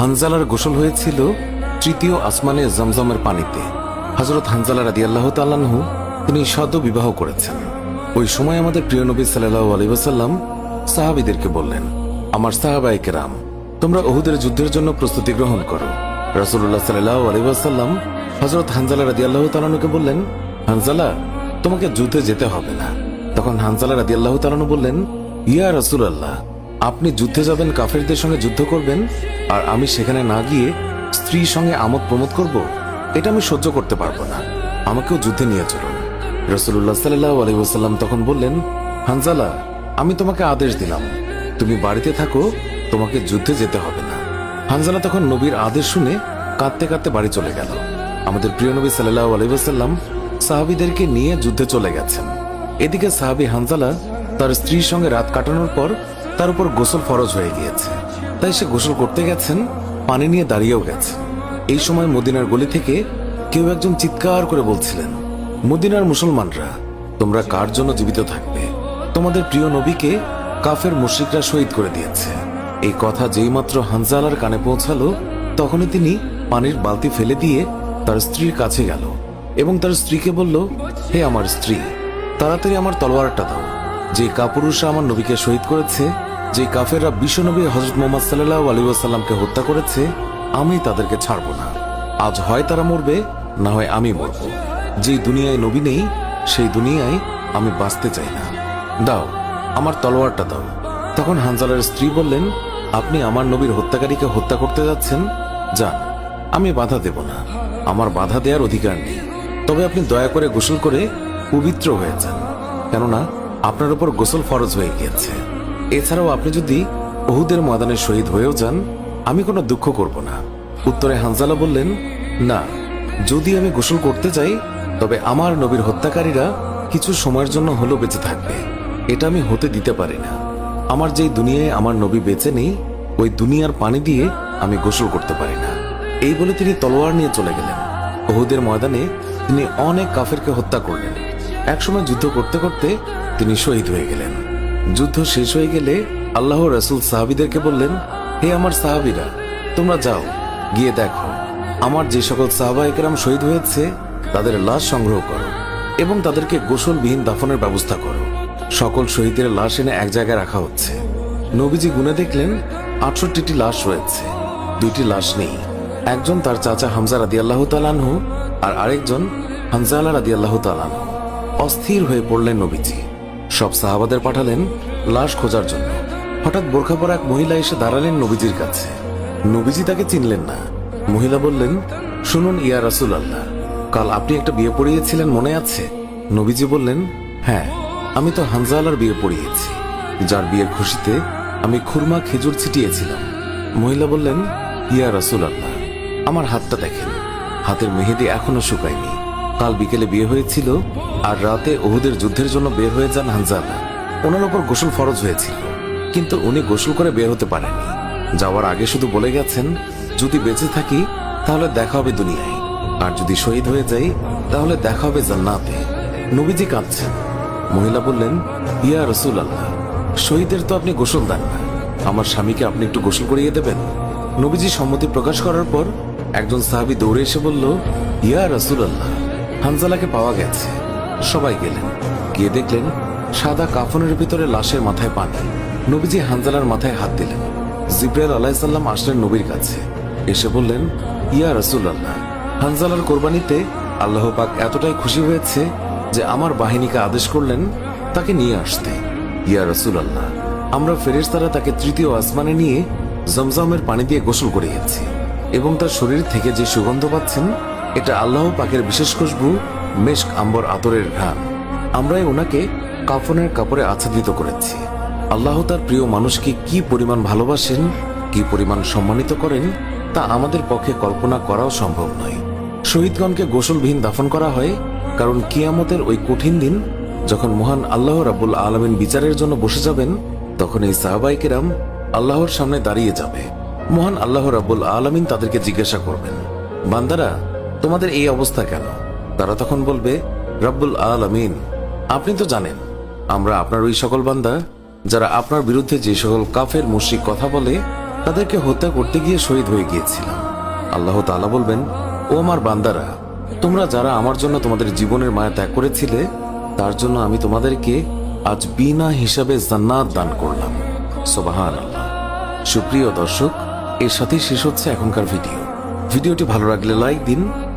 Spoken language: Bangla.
হানজালার গোসল হয়েছিল তৃতীয় আসমানে জমজমের পানিতে। হযরত হানজালা রাদিয়াল্লাহু তাআলা আনহু তিনি সদ্য বিবাহ করেছেন। ওই সময় আমাদের প্রিয় নবী সাল্লাল্লাহু আলাইহি ওয়াসাল্লাম সাহাবীদেরকে বললেন, আমার সাহাবায়ে কেরাম, তোমরা উহুদের যুদ্ধের জন্য প্রস্তুতি গ্রহণ করো। রাসূলুল্লাহ সাল্লাল্লাহু আলাইহি ওয়াসাল্লাম হযরত হানজালা রাদিয়াল্লাহু তাআলা আনহুকে বললেন, হানজালা, তোমাকে যুদ্ধে যেতে হবে না। তখন হানজালা রাদিয়াল্লাহু তাআলা আনহু বললেন, ইয়া রাসূলুল্লাহ, আপনি যুদ্ধে যাবেন, কাফেরদের সঙ্গে যুদ্ধ করবেন, আর আমি সেখানে না গিয়ে স্ত্রীর সঙ্গে আমোদ প্রমোদ করব? এটা আমি সহ্য করতে পারবো না। আমাকেও যুদ্ধে নিয়ে চলুন। রাসূলুল্লাহ সাল্লাল্লাহু আলাইহি ওয়াসাল্লাম তখন বললেন, হানজালা, আমি তোমাকে আদেশ দিলাম, তুমি বাড়িতে থাকো, তোমাকে যুদ্ধে যেতে হবে না। হানজালা তখন নবীর আদেশ শুনে কাঁদতে কাঁদতে বাড়ি চলে গেল। আমাদের প্রিয় নবী সাল্লাল্লাহু আলাইহি ওয়াসাল্লাম সাহাবীদেরকে নিয়ে যুদ্ধে চলে গেছেন। এদিকে সাহাবী হানজালা তার স্ত্রীর সঙ্গে রাত কাটানোর পর তার উপর গোসল ফরজ হয়ে গিয়েছে, তাই সে গোসল করতে গেছেন, পানি নিয়ে দাঁড়িয়েও গেছে। এই সময় মদিনার গলি থেকে কেউ একজন চিৎকার করে বলছিলেন, মদিনার মুসলমানরা, তোমরা কার জন্য জীবিত থাকবে? তোমাদের প্রিয় নবীকে কাফের মুশরিকরা শহীদ করে দিয়েছে। এই কথা যেই মাত্র হানজালার কানে পৌঁছালো, তখনই তিনি পানির বালতি ফেলে দিয়ে তার স্ত্রীর কাছে গেল এবং তার স্ত্রীকে বলল, হে আমার স্ত্রী, তাড়াতাড়ি আমার তলোয়ারটা দাও। যে কাপুরুষরা আমার নবীকে শহীদ করেছে, যে কাফেররা বিশ্বনবী হযরত মুহাম্মদ সাল্লাল্লাহু আলাইহি ওয়াসাল্লামকে হত্যা করেছে, আমি তাদেরকে ছাড়ব না। আজ হয় তারা মরবে, না হয় আমি মরব। যেই দুনিয়ায় নবী নেই, সেই দুনিয়ায় আমি বাঁচতে চাই না। দাও, আমার তলোয়ারটা দাও। তখন হানজালার স্ত্রী বললেন, আপনি আমার নবীর হত্যাকারীকে হত্যা করতে যাচ্ছেন? যান, আমি বাধা দেব না, আমার বাধা দেওয়ার অধিকার নেই। তবে আপনি দয়া করে গোসল করে পবিত্র হয়ে যান, কেননা আপনার উপর গোসল ফরজ হয়ে গিয়েছে। এছাড়াও আপনি যদি উহুদের ময়দানে শহীদ হয়েও যান, আমি কোনো দুঃখ করব না। উত্তরে হানজালা বললেন, না, যদি আমি গোসল করতে চাই, তবে আমার নবীর হত্যাকারীরা কিছু সময়ের জন্য হলেও বেঁচে থাকবে। এটা আমি হতে দিতে পারি না। আমার যেই দুনিয়ায় আমার নবী বেঁচে নেই, ওই দুনিয়ার পানি দিয়ে আমি গোসল করতে পারি না। এই বলে তিনি তলোয়ার নিয়ে চলে গেলেন। উহুদের ময়দানে তিনি অনেক কাফেরকে হত্যা করলেন। একসময় যুদ্ধ করতে করতে তিনি শহীদ হয়ে গেলেন। যুদ্ধ শেষ হয়ে গেলে আল্লাহর রাসূল সাহাবীদেরকে বললেন, হে আমার সাহাবীরা, তোমরা যাও, গিয়ে দেখো আমার যে সকল সাহাবায়ে কেরাম শহীদ হয়েছে তাদের লাশ সংগ্রহ করো এবং তাদেরকে গোসলবিহীন দাফনের ব্যবস্থা করো। সকল শহীদের লাশ এনে এক জায়গায় রাখা হচ্ছে। নবীজি গুনে দেখলেন ৬৮টি লাশ রয়েছে, ২টি লাশ নেই। একজন তার চাচা হামজা রাদিয়াল্লাহু তাআলা আনহু, আর আরেকজন হানজালা রাদিয়াল্লাহু তাআলা আনহু। অস্থির হয়ে পড়লেন নবীজি। সব সাহাবাদের পাঠালেন লাশ খোঁজার জন্য। হঠাৎ বোরখা পরা এক মহিলা এসে দাঁড়ালেন নবীজির কাছে। নবীজি তাকে চিনলেন না। মহিলা বললেন, শুনুন ইয়া রাসূলুল্লাহ, কাল আপনি একটা বিয়ে পড়িয়েছিলেন, মনে আছে? নবীজি বললেন, হ্যাঁ, আমি তো হানজালার বিয়ে পড়িয়েছি, যার বিয়ের খুশিতে আমি খুরমা খেজুর ছিটিয়েছিলাম। মহিলা বললেন, ইয়া রাসূলুল্লাহ, আমার হাতটা দেখেন, হাতের মেহেদি এখনো শুকায়নি। কাল বিকেলে বিয়ে হয়েছিল, আর রাতে উহুদের যুদ্ধের জন্য বের হয়ে যান হানজালা। ওনার উপর গোসল ফরজ হয়েছিল, কিন্তু উনি গোসল করে বের হতে পারেননি। যাওয়ার আগে শুধু বলে গেছেন, যদি বেঁচে থাকি তাহলে দেখা হবে দুনিয়ায়, আর যদি শহীদ হয়ে যাই তাহলে দেখা হবে জান্নাতে। নবীজি কাঁদছেন। মহিলা বললেন, ইয়া রাসূলুল্লাহ, শহীদের তো আপনি গোসল দেন না, আমার স্বামীকে আপনি একটু গোসল করিয়ে দেবেন। নবীজি সম্মতি প্রকাশ করার পর একজন সাহাবী দৌড়ে এসে বলল, ইয়া রাসূলুল্লাহ, হানজালাকে পাওয়া গেছে। সবাই গেলেন, গিয়ে দেখলেন সাদা কাফনের ভিতরে লাশের মাথায় পানি। নবীজি হানজালার মাথায় হাত দিলেন। জিবরাইল আলাইহিস সালাম আসলেন নবীর কাছে, এসে বললেন, ইয়া রাসূলুল্লাহ, হানজালার কোরবানিতে আল্লাহ পাক এতটাই খুশি হয়েছে যে আমার বাহিনীকে আদেশ করলেন তাকে নিয়ে আসতে। ইয়া রাসূলুল্লাহ, আমরা ফেরেশতারা তাকে তৃতীয় আসমানে নিয়ে জমজমের পানি দিয়ে গোসল করিয়েছি এবং তার শরীর থেকে যে সুগন্ধ পাচ্ছেন, এটা আল্লাহ পাকের বিশেষ খুশবু, মেশক আম্বর আতরের ঘ্রাণ। আমরাই ওনাকে কাফনের কাপড়ে আচ্ছাদিত করেছি। আল্লাহ তার প্রিয় মানুষকে কি পরিমাণ ভালোবাসেন, কি পরিমাণ সম্মানিত করেন, তা আমাদের পক্ষে কল্পনা করাও সম্ভব নয়। শহীদগণকে গোসলবিহীন দাফন করা হয়, কারণ কিয়ামতের ওই কঠিন দিন যখন মহান আল্লাহ রাব্বুল আলামিন বিচারের জন্য বসে যাবেন, তখন এই সাহাবায়ে কেরাম আল্লাহর সামনে দাঁড়িয়ে যাবে। মহান আল্লাহ রাব্বুল আলামিন তাদেরকে জিজ্ঞাসা করবেন, বান্দারা, তোমাদের এই অবস্থা কেন? তারা তখন বলবে, রাব্বুল আলামিন, আপনি তো জানেন আমরা আপনার ওই সকল বান্দা যারা আপনার বিরুদ্ধে যে সকল কাফের মুশরিক কথা বলে তাদেরকে হত্যা করতে গিয়ে শহীদ হয়ে গিয়েছিলাম। আল্লাহ তাআলা বলবেন, ও আমার বান্দারা, তোমরা যারা আমার জন্য তোমাদের জীবনের মায়া ত্যাগ করেছিলে, তার জন্য আমি তোমাদেরকে আজ বিনা হিসাবে জান্নাত দান করলাম। সুবহানাল্লাহ। সুপ্রিয় দর্শক, এর সাথেই শেষ হচ্ছে এখনকার ভিডিওটি ভালো লাগলে লাইক দিন,